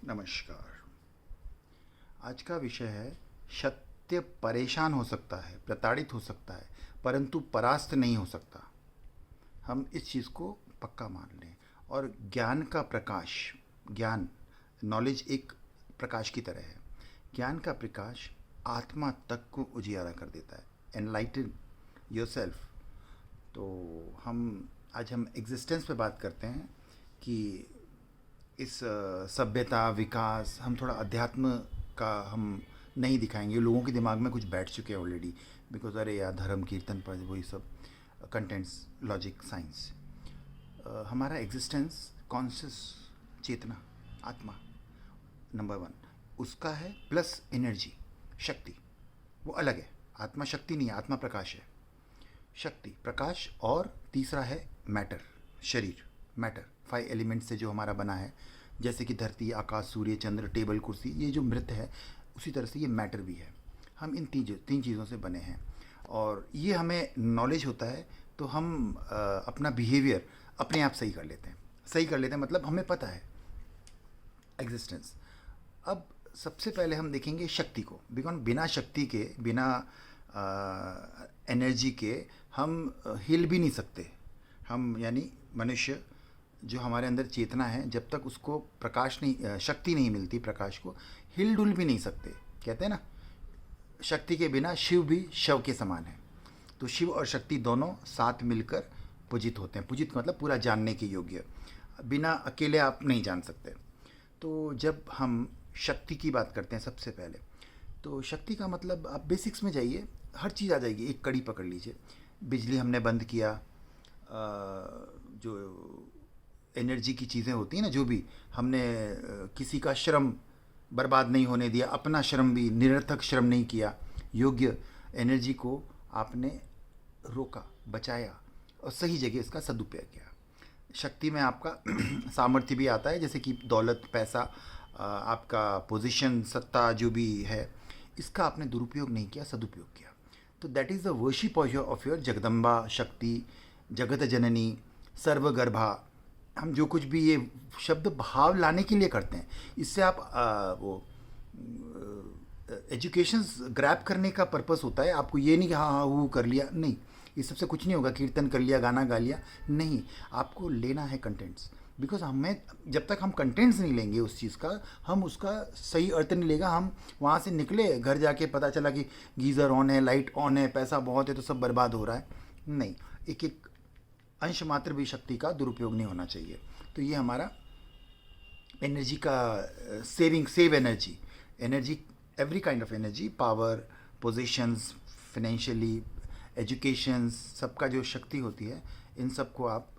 नमस्कार। आज का विषय है सत्य परेशान हो सकता है, प्रताड़ित हो सकता है, परंतु परास्त नहीं हो सकता। हम इस चीज़ को पक्का मान लें। और ज्ञान का प्रकाश, ज्ञान, नॉलेज एक प्रकाश की तरह है। ज्ञान का प्रकाश आत्मा तक को उजियारा कर देता है। Enlighten yourself. तो हम एग्जिस्टेंस पे बात करते हैं कि इस सभ्यता विकास, हम थोड़ा अध्यात्म का हम नहीं दिखाएंगे। लोगों के दिमाग में कुछ बैठ चुके हैं ऑलरेडी, बिकॉज अरे यार धर्म कीर्तन पर वही सब कंटेंट्स, लॉजिक, साइंस। हमारा एग्जिस्टेंस कॉन्शियस, चेतना, आत्मा नंबर वन उसका है, प्लस एनर्जी, शक्ति, वो अलग है। आत्मा शक्ति नहीं है, आत्मा प्रकाश है। शक्ति, प्रकाश, और तीसरा है मैटर, शरीर, मैटर, 5 एलिमेंट से जो हमारा बना है। जैसे कि धरती, आकाश, सूर्य, चंद्र, टेबल, कुर्सी, ये जो मृत है, उसी तरह से ये मैटर भी है। हम इन तीन चीज़ों से बने हैं। और ये हमें नॉलेज होता है तो हम अपना बिहेवियर अपने आप सही कर लेते हैं। सही कर लेते हैं मतलब हमें पता है एग्जिस्टेंस। अब सबसे पहले हम देखेंगे शक्ति को, बिकॉज बिना शक्ति के, बिना एनर्जी के हम हिल भी नहीं सकते। हम यानी मनुष्य, जो हमारे अंदर चेतना है, जब तक उसको प्रकाश नहीं, शक्ति नहीं मिलती प्रकाश को, हिल डुल भी नहीं सकते। कहते हैं ना, शक्ति के बिना शिव भी शव के समान है। तो शिव और शक्ति दोनों साथ मिलकर पूजित होते हैं। पूजित मतलब पूरा जानने के योग्य। बिना अकेले आप नहीं जान सकते। तो जब हम शक्ति की बात करते हैं सबसे पहले, तो शक्ति का मतलब आप बेसिक्स में जाइए, हर चीज़ आ जाएगी। एक कड़ी पकड़ लीजिए, बिजली हमने बंद किया, जो एनर्जी की चीज़ें होती हैं ना, जो भी हमने किसी का श्रम बर्बाद नहीं होने दिया, अपना श्रम भी, निरर्थक श्रम नहीं किया, योग्य एनर्जी को आपने रोका, बचाया और सही जगह इसका सदुपयोग किया। शक्ति में आपका सामर्थ्य भी आता है, जैसे कि दौलत, पैसा, आपका पोजीशन, सत्ता जो भी है, इसका आपने दुरुपयोग नहीं किया, सदुपयोग किया। तो that is the worship of your Jagdamba शक्ति, जगत जननी, सर्वगर्भा। हम जो कुछ भी ये शब्द भाव लाने के लिए करते हैं, इससे आप वो एजुकेशन ग्रैब करने का पर्पस होता है। आपको ये नहीं कि हाँ हाँ वो कर लिया, नहीं, ये सबसे कुछ नहीं होगा। कीर्तन कर लिया, गाना गा लिया, नहीं, आपको लेना है कंटेंट्स। बिकॉज हमें, जब तक हम कंटेंट्स नहीं लेंगे उस चीज़ का, हम उसका सही अर्थ नहीं लेगा। हम वहाँ से निकले, घर जाके पता चला कि गीज़र ऑन है, लाइट ऑन है, पैसा बहुत है, तो सब बर्बाद हो रहा है। नहीं, एक एक अंश मात्र भी शक्ति का दुरुपयोग नहीं होना चाहिए। तो ये हमारा एनर्जी का save energy, energy, every kind of energy, power, positions, financially, education, सबका जो शक्ति होती है, इन सब को आप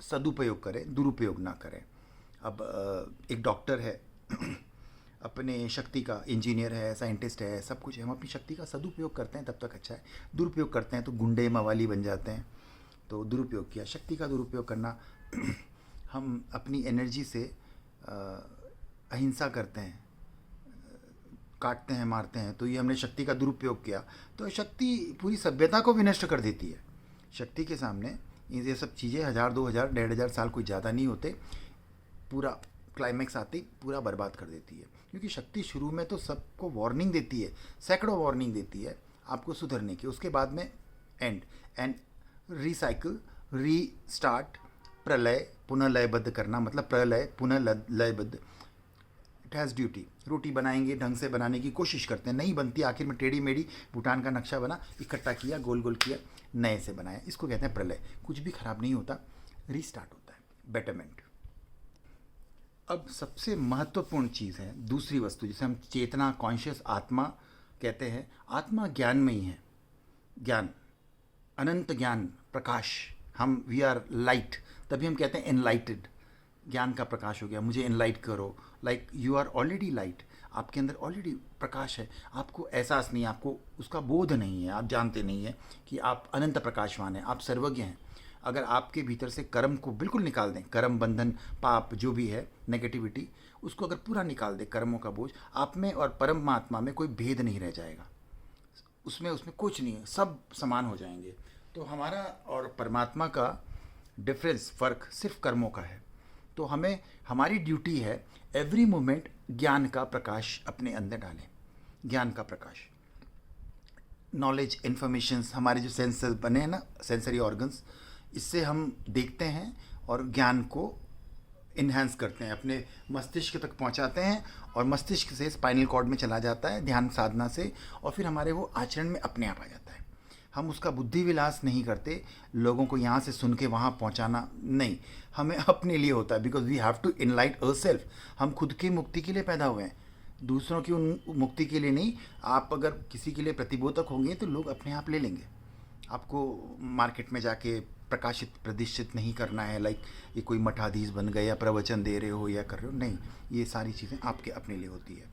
सदुपयोग करें, दुरुपयोग ना करें। अब एक डॉक्टर है अपने शक्ति का, इंजीनियर है, साइंटिस्ट है, सब कुछ है, हम अपनी शक्ति का सदुपयोग करते हैं तब तक अच्छा है। दुरुपयोग करते हैं तो गुंडे मवाली बन जाते हैं। तो दुरुपयोग किया, शक्ति का दुरुपयोग करना हम अपनी एनर्जी से अहिंसा करते हैं, काटते हैं, मारते हैं, तो ये हमने शक्ति का दुरुपयोग किया। तो शक्ति पूरी सभ्यता को भी नष्ट कर देती है। शक्ति के सामने ये सब चीज़ें 1000, 2000, 1500 साल कोई ज़्यादा नहीं होते, पूरा क्लाइमैक्स आते ही पूरा बर्बाद कर देती है। क्योंकि शक्ति शुरू में तो सबको वार्निंग देती है, सैकड़ों वार्निंग देती है आपको सुधरने की। उसके बाद में एंड रिसाइकिल, रीस्टार्ट, प्रलय, पुनः लयबद्ध करना, मतलब प्रलय पुनः लयबद्ध। It has duty. रोटी बनाएंगे, ढंग से बनाने की कोशिश करते हैं, नहीं बनती, आखिर में टेढ़ी मेढ़ी, भूटान का नक्शा बना, इकट्ठा किया, गोल गोल किया, नए से बनाया, इसको कहते हैं प्रलय। कुछ भी खराब नहीं होता, रीस्टार्ट होता है, बेटरमेंट। अब सबसे महत्वपूर्ण चीज़ है दूसरी वस्तु, जिसे हम चेतना, कॉन्शियस, आत्मा कहते हैं। आत्मा ज्ञान में ही है। ज्ञान, अनंत ज्ञान, प्रकाश। हम वी आर लाइट, तभी हम कहते हैं एनलाइटेड। ज्ञान का प्रकाश हो गया, मुझे एनलाइट करो। Like you are already light, आपके अंदर ऑलरेडी प्रकाश है। आपको एहसास नहीं, आपको उसका बोध नहीं है, आप जानते नहीं हैं कि आप अनंत प्रकाशवान हैं, आप सर्वज्ञ हैं। अगर आपके भीतर से कर्म को बिल्कुल निकाल दें, कर्म, बंधन, पाप जो भी है, नेगेटिविटी, उसको अगर पूरा निकाल दें, कर्मों का बोझ, आप में और परमात्मा में कोई भेद नहीं रह जाएगा। उसमें कुछ नहीं है, सब समान हो जाएंगे। तो हमारा और परमात्मा का डिफरेंस, फ़र्क सिर्फ कर्मों का है। तो हमें, हमारी ड्यूटी है एवरी मोमेंट ज्ञान का प्रकाश अपने अंदर डालें। ज्ञान का प्रकाश, नॉलेज, इन्फॉर्मेशंस, हमारे जो सेंसर्स बने हैं ना, सेंसरी ऑर्गन्स, इससे हम देखते हैं और ज्ञान को इन्हांस करते हैं, अपने मस्तिष्क तक पहुंचाते हैं, और मस्तिष्क से स्पाइनल कॉर्ड में चला जाता है ध्यान साधना से, और फिर हमारे वो आचरण में अपने आप आ जाता है। हम उसका बुद्धि विलास नहीं करते, लोगों को यहाँ से सुन के वहाँ पहुँचाना नहीं, हमें अपने लिए होता है, because we have to enlight ourselves. हम खुद की मुक्ति के लिए पैदा हुए हैं, दूसरों की उन मुक्ति के लिए नहीं। आप अगर किसी के लिए प्रतिबोधक होंगे तो लोग अपने आप ले लेंगे। आपको मार्केट में जाके प्रकाशित प्रतिष्ठित नहीं करना है, लाइक ये कोई मठाधीश बन गए या प्रवचन दे रहे हो या कर रहे हो, नहीं, ये सारी चीज़ें आपके अपने लिए होती है।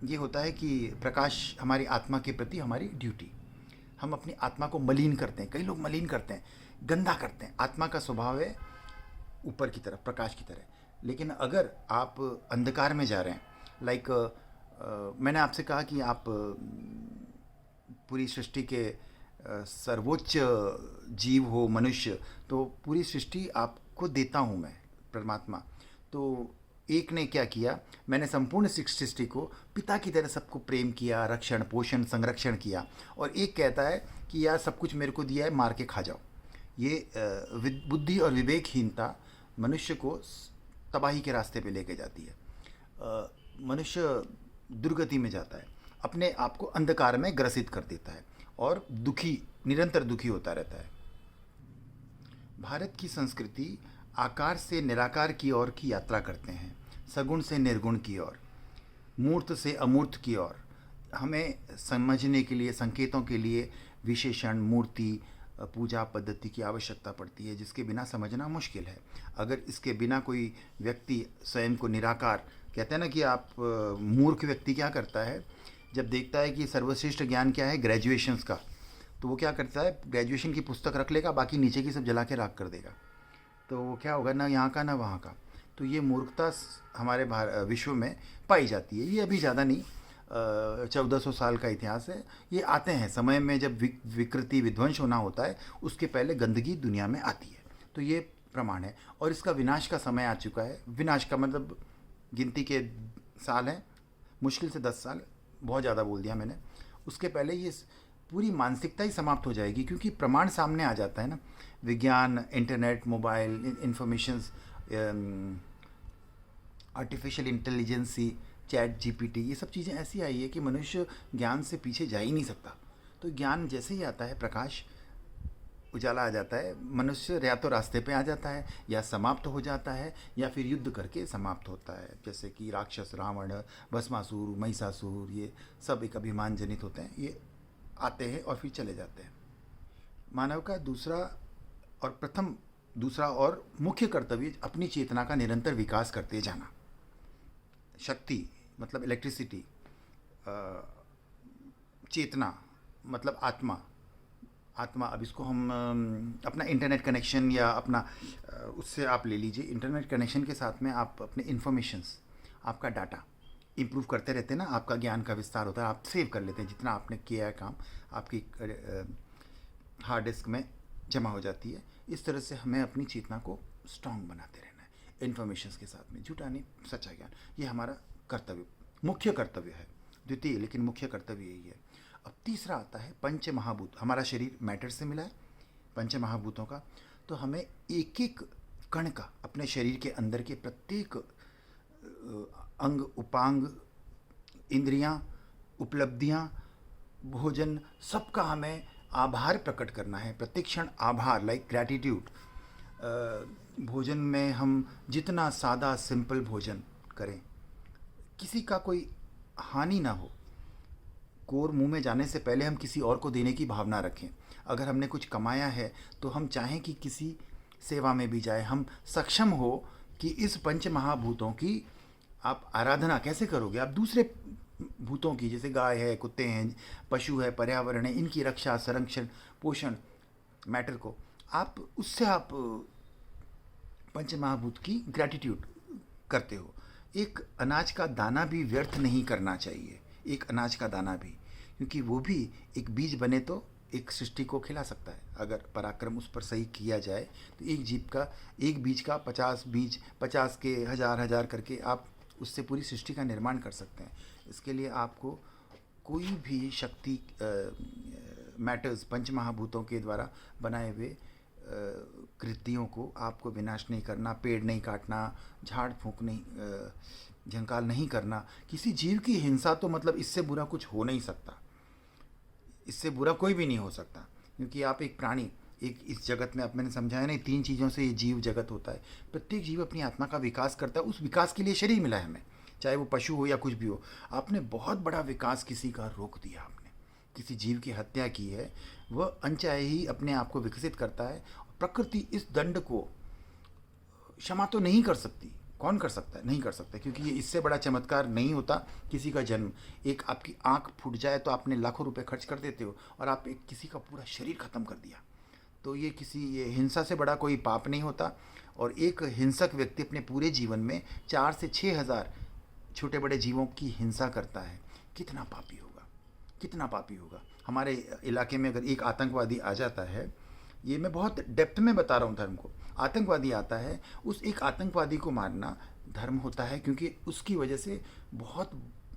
ये होता है कि प्रकाश हमारी आत्मा के प्रति हमारी ड्यूटी। हम अपनी आत्मा को मलिन करते हैं, कई लोग मलिन करते हैं, गंदा करते हैं। आत्मा का स्वभाव है ऊपर की तरफ, प्रकाश की तरह। लेकिन अगर आप अंधकार में जा रहे हैं, लाइक मैंने आपसे कहा कि आप पूरी सृष्टि के सर्वोच्च जीव हो, मनुष्य, तो पूरी सृष्टि आपको देता हूँ मैं, परमात्मा। तो एक ने क्या किया, मैंने संपूर्ण सृष्टि को पिता की तरह सबको प्रेम किया, रक्षण, पोषण, संरक्षण किया, और एक कहता है कि यार सब कुछ मेरे को दिया है, मार के खा जाओ। ये बुद्धि और विवेकहीनता मनुष्य को तबाही के रास्ते पे लेके जाती है। मनुष्य दुर्गति में जाता है, अपने आप को अंधकार में ग्रसित कर देता है और दुखी, निरंतर दुखी होता रहता है। भारत की संस्कृति आकार से निराकार की ओर की यात्रा करते हैं, सगुण से निर्गुण की ओर, मूर्त से अमूर्त की ओर। हमें समझने के लिए, संकेतों के लिए विशेषण, मूर्ति, पूजा पद्धति की आवश्यकता पड़ती है, जिसके बिना समझना मुश्किल है। अगर इसके बिना कोई व्यक्ति स्वयं को निराकार, कहते हैं ना कि आप मूर्ख व्यक्ति क्या करता है, जब देखता है कि सर्वश्रेष्ठ ज्ञान क्या है, ग्रेजुएशंस का, तो वो क्या करता है, ग्रेजुएशन की पुस्तक रख लेगा, बाकी नीचे की सब जला के राख कर देगा। तो वो क्या होगा, ना यहाँ का ना वहाँ का। तो ये मूर्खता हमारे विश्व में पाई जाती है। ये अभी ज़्यादा नहीं, 1400 साल का इतिहास है। ये आते हैं समय में, जब विकृति, विध्वंस होना होता है, उसके पहले गंदगी दुनिया में आती है। तो ये प्रमाण है, और इसका विनाश का समय आ चुका है। विनाश का मतलब गिनती के साल हैं, मुश्किल से 10 साल, बहुत ज़्यादा बोल दिया मैंने। उसके पहले ये पूरी मानसिकता ही समाप्त हो जाएगी, क्योंकि प्रमाण सामने आ जाता है ना। विज्ञान, internet, mobile, informations, artificial intelligency, chat GPT, ये सब चीज़ें ऐसी आई है कि मनुष्य ज्ञान से पीछे जा ही नहीं सकता। तो ज्ञान जैसे ही आता है, प्रकाश, उजाला आ जाता है, मनुष्य या तो रास्ते पे आ जाता है, या समाप्त हो जाता है, या फिर युद्ध करके समाप्त होता है। जैसे कि राक्षस, रावण, भस्मासुर, महिषासुर, ये सब एक अभिमान जनित होते हैं। ये आते हैं और फिर चले जाते हैं। मानव का दूसरा और मुख्य कर्तव्य अपनी चेतना का निरंतर विकास करते जाना। शक्ति मतलब इलेक्ट्रिसिटी, चेतना मतलब आत्मा। अब इसको हम अपना इंटरनेट कनेक्शन या अपना उससे आप ले लीजिए। इंटरनेट कनेक्शन के साथ में आप अपने इन्फॉर्मेशंस, आपका डाटा इम्प्रूव करते रहते हैं ना, आपका ज्ञान का विस्तार होता है, आप सेव कर लेते हैं। जितना आपने किया है काम, आपकी हार्ड डिस्क में जमा हो जाती है। इस तरह से हमें अपनी चेतना को स्ट्रांग बनाते रहना है, इन्फॉर्मेशंस के साथ में। झूठा नहीं, सच्चा ज्ञान, ये हमारा कर्तव्य, मुख्य कर्तव्य है। द्वितीय लेकिन मुख्य कर्तव्य यही है। अब तीसरा आता है पंच महाभूत। हमारा शरीर मैटर से मिला है, पंच महाभूतों का। तो हमें एक एक कण का, अपने शरीर के अंदर के प्रत्येक अंग, उपांग, इंद्रियां, उपलब्धियां, भोजन, सबका हमें आभार प्रकट करना है। प्रत्येक क्षण आभार, लाइक ग्रैटिट्यूड। भोजन में हम जितना सादा सिंपल भोजन करें, किसी का कोई हानि ना हो। कोर मुंह में जाने से पहले हम किसी और को देने की भावना रखें। अगर हमने कुछ कमाया है तो हम चाहें कि किसी सेवा में भी जाए। हम सक्षम हो कि इस पंच महाभूतों की आप आराधना कैसे करोगे। आप दूसरे भूतों की, जैसे गाय है, कुत्ते हैं, पशु है, पर्यावरण है, इनकी रक्षा, संरक्षण, पोषण, मैटर को आप, उससे आप पंच महाभूत की ग्रैटिट्यूड करते हो। एक अनाज का दाना भी व्यर्थ नहीं करना चाहिए, एक अनाज का दाना भी, क्योंकि वो भी एक बीज बने तो एक सृष्टि को खिला सकता है। अगर पराक्रम उस पर सही किया जाए तो एक बीज का 50 बीज, 50 के हज़ार हज़ार करके आप उससे पूरी सृष्टि का निर्माण कर सकते हैं। इसके लिए आपको कोई भी शक्ति मैटर्स, पंच महाभूतों के द्वारा बनाए हुए कृतियों को आपको विनाश नहीं करना, पेड़ नहीं काटना, झाड़ फूंक नहीं, झंकार नहीं करना। किसी जीव की हिंसा तो मतलब इससे बुरा कुछ हो नहीं सकता, इससे बुरा कोई भी नहीं हो सकता, क्योंकि आप एक प्राणी, एक इस जगत में, अब मैंने समझाया नहीं, 3 चीज़ों से ये जीव जगत होता है। प्रत्येक जीव अपनी आत्मा का विकास करता है, उस विकास के लिए शरीर मिला है हमें, चाहे वो पशु हो या कुछ भी हो। आपने बहुत बड़ा विकास किसी का रोक दिया, आपने किसी जीव की हत्या की है, वह अनचाहे ही अपने आप को विकसित करता है। प्रकृति इस दंड को क्षमा तो नहीं कर सकती। कौन कर सकता है? नहीं कर सकता, क्योंकि ये इससे बड़ा चमत्कार नहीं होता किसी का जन्म। एक आपकी आंख फूट जाए तो आपने लाखों रुपए खर्च कर देते हो, और आप एक किसी का पूरा शरीर खत्म कर दिया। तो ये हिंसा से बड़ा कोई पाप नहीं होता। और एक हिंसक व्यक्ति अपने पूरे जीवन में 4 से 6 हज़ार छोटे बड़े जीवों की हिंसा करता है। कितना पापी होगा, कितना पापी होगा। हमारे इलाके में अगर एक आतंकवादी आ जाता है, ये मैं बहुत डेप्थ में बता रहा हूँ धर्म को, आतंकवादी आता है, उस एक आतंकवादी को मारना धर्म होता है, क्योंकि उसकी वजह से बहुत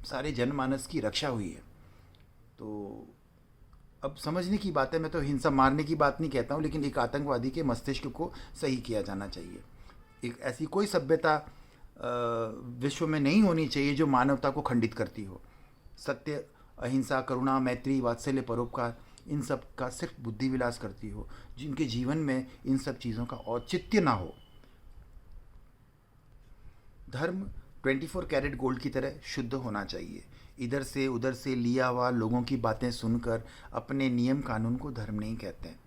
सारे जनमानस की रक्षा हुई है। तो अब समझने की बात है, मैं तो हिंसा मारने की बात नहीं कहता हूँ, लेकिन एक आतंकवादी के मस्तिष्क को सही किया जाना चाहिए। एक ऐसी कोई सभ्यता विश्व में नहीं होनी चाहिए जो मानवता को खंडित करती हो। सत्य, अहिंसा, करुणा, मैत्री, वात्सल्य, परोपकार, इन सब का सिर्फ बुद्धि विलास करती हो, जिनके जीवन में इन सब चीज़ों का औचित्य ना हो। धर्म 24 कैरेट गोल्ड की तरह शुद्ध होना चाहिए। इधर से उधर से लिया हुआ लोगों की बातें सुनकर अपने नियम कानून को धर्म नहीं कहते हैं।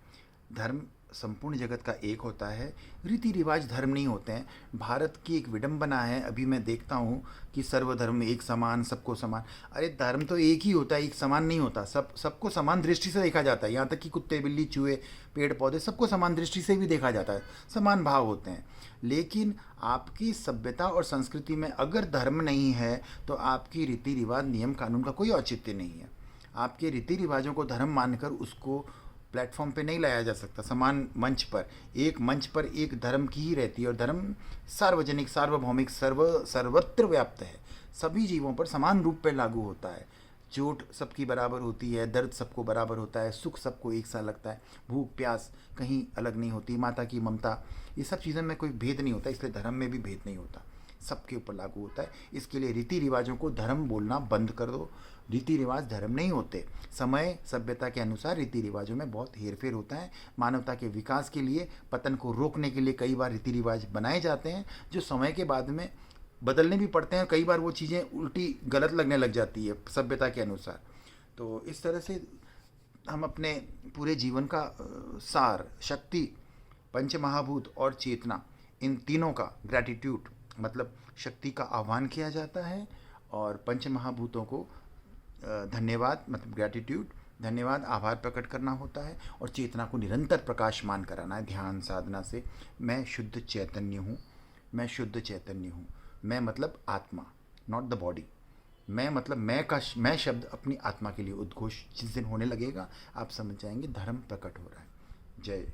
धर्म संपूर्ण जगत का एक होता है, रीति रिवाज धर्म नहीं होते हैं। भारत की एक विडंबना है, अभी मैं देखता हूँ कि सर्वधर्म एक समान, सबको समान। अरे धर्म तो एक ही होता है, एक समान नहीं होता। सबको समान दृष्टि से देखा जाता है। यहाँ तक कि कुत्ते, बिल्ली, चूहे, पेड़ पौधे, सबको समान दृष्टि से भी देखा जाता है, समान भाव होते हैं। लेकिन आपकी सभ्यता और संस्कृति में अगर धर्म नहीं है तो आपकी रीति रिवाज, नियम कानून का कोई औचित्य नहीं है। आपके रीति रिवाजों को धर्म मानकर उसको प्लेटफॉर्म पे नहीं लाया जा सकता। समान मंच पर, एक मंच पर एक धर्म की ही रहती है, और धर्म सार्वजनिक, सार्वभौमिक, सर्वत्र व्याप्त है, सभी जीवों पर समान रूप पर लागू होता है। चोट सबकी बराबर होती है, दर्द सबको बराबर होता है, सुख सबको एक सा लगता है, भूख प्यास कहीं अलग नहीं होती, माता की ममता, ये सब चीज़ों में कोई भेद नहीं होता। इसलिए धर्म में भी भेद नहीं होता, सबके ऊपर लागू होता है। इसके लिए रीति रिवाजों को धर्म बोलना बंद कर दो। रीति रिवाज धर्म नहीं होते। समय सभ्यता के अनुसार रीति रिवाजों में बहुत हेरफेर होता है। मानवता के विकास के लिए, पतन को रोकने के लिए कई बार रीति रिवाज बनाए जाते हैं, जो समय के बाद में बदलने भी पड़ते हैं। कई बार वो चीज़ें उल्टी गलत लगने लग जाती है सभ्यता के अनुसार। तो इस तरह से हम अपने पूरे जीवन का सार, शक्ति, पंच महाभूत और चेतना, इन तीनों का ग्रैटिट्यूड, मतलब शक्ति का आह्वान किया जाता है, और पंच महाभूतों को धन्यवाद, मतलब ग्रैटिट्यूड, धन्यवाद, आभार प्रकट करना होता है, और चेतना को निरंतर प्रकाशमान कराना है ध्यान साधना से। मैं शुद्ध चैतन्य हूँ, मैं शुद्ध चैतन्य हूँ। मैं मतलब आत्मा, नॉट द बॉडी। मैं मतलब मैं शब्द अपनी आत्मा के लिए उद्घोष जिस दिन होने लगेगा, आप समझ जाएंगे धर्म प्रकट हो रहा है। जय